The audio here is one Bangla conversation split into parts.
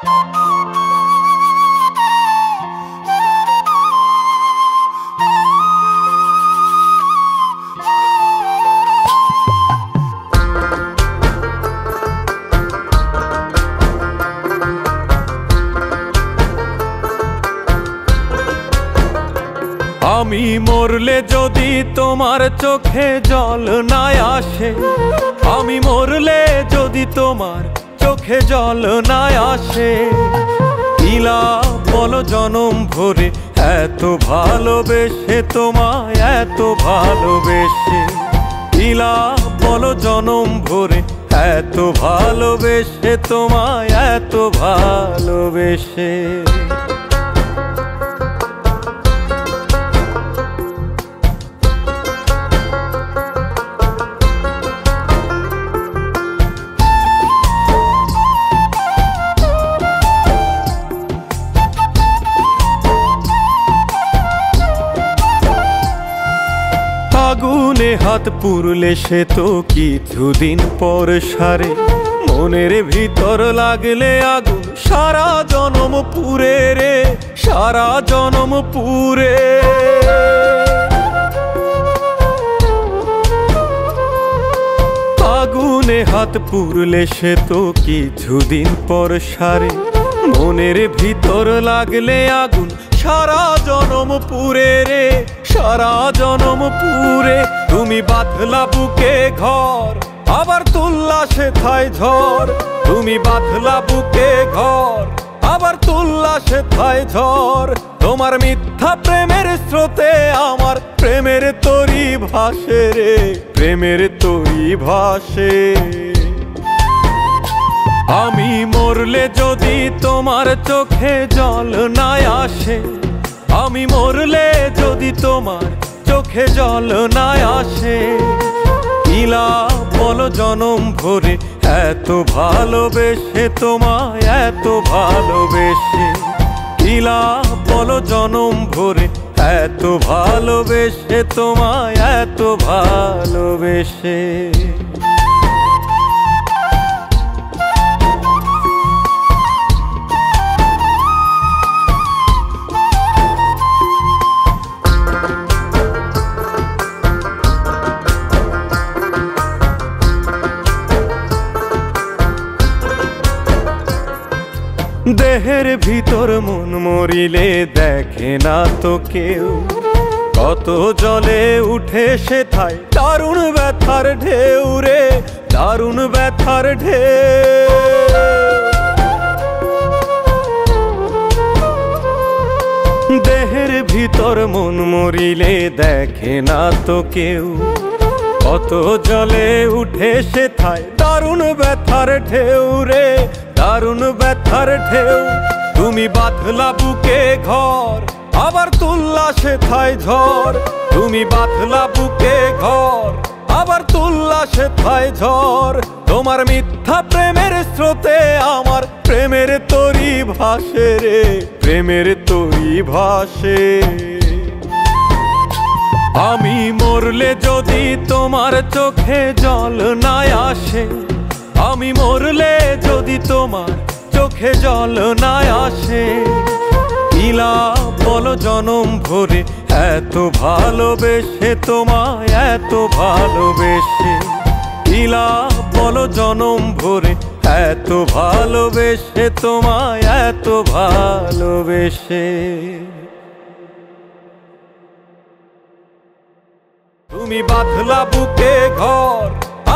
আমি মরলে যদি তোমার চোখে জল না আসে, আমি মরলে যদি তোমার চোখে জল না আসে, কি লাভ বলো জনম ভরে এত ভালোবেসে তোমায়, এত ভালোবেসে। কি লাভ বলো জনম ভরে এত ভালোবেসে তোমায়, এত ভালোবেসে। আগুনে হাত পুরলে সে তো কিছুদিন পর সারে, মনের ভিতর লাগলে আগুন সারা জনম পুরে রে, সারা জনম পুরে। আগুনে হাত পুরলে সে তো কিছুদিন পর সারে, মনের ভিতর লাগলে আগুন সারা জনম পুরে রে, সারা জনম পুরে। তুমি বাঁধলা বুকে ঘর, আবার তুললা সেথায় ঝড়। তুমি বাঁধলা বুকে ঘর, আবার তুললা সেথায় ঝড়। তোমার মিথ্যা প্রেমের স্রোতে আমার প্রেমের তরি ভাসে রে, প্রেমের তরি ভাসে। আমি মরলে যদি তোমার চোখে জল না আসে, আমি মরলে যদি তোমার চোখে জল না আসে, কি লাভ বলো জনম ভরে এত ভালোবেসে তোমায়, এত ভালোবেসে। কি লাভ বলো জনম ভরে এত ভালোবেসে তোমায়, এত ভালোবেসে। দেহের ভিতর মন মরিলে দেখে না তো কেউ, কত জলে উঠে সেথায় দারুণ ব্যথার ঢেউ রে, দারুণ ব্যথার ঢেউ। দেহের ভিতর মন মরিলে দেখে না তো কেউ, কত জলে উঠে সেথায় দারুণ ব্যথার ঢেউ রে, দারুণ ব্যথার ঢেউ। তুমি বাঁধলা বুকে ঘর, আবার তুললা সেথায় ঝড়। তুমি বাঁধলা বুকে ঘর, আবার তুললা সেথায় ঝড়। তোমার মিথ্যা প্রেমের স্রোতে আমার প্রেমের তরি ভাসে রে, প্রেমের তরি ভাসে। আমি মরলে যদি তোমার চোখে জল না আসে, আমি মরলে যদি তোমার চোখে জল না আসে, কি লাভ বলো জনম ভরে এত ভালোবেসে তোমায়, এত ভালোবেসে। কি লাভ বলো জনম ভরে এত ভালোবেসে তোমায়, এত ভালোবেসে। তুমি বাঁধলা বুকে ঘর,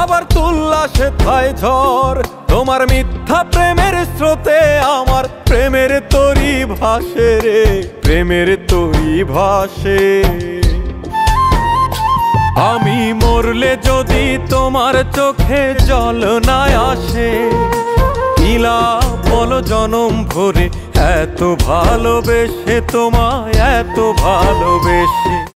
আবার তুললা সেথায় ঝড়। তোমার মিথ্যা প্রেমের স্রোতে আমার প্রেমের তরি ভাসে রে, প্রেমের তরি ভাসে। আমি মরলে যদি তোমার চোখে জল না আসে, কি লাভ বলো জনম ভরে এত ভালোবেসে তোমায়, এত ভালোবেসে।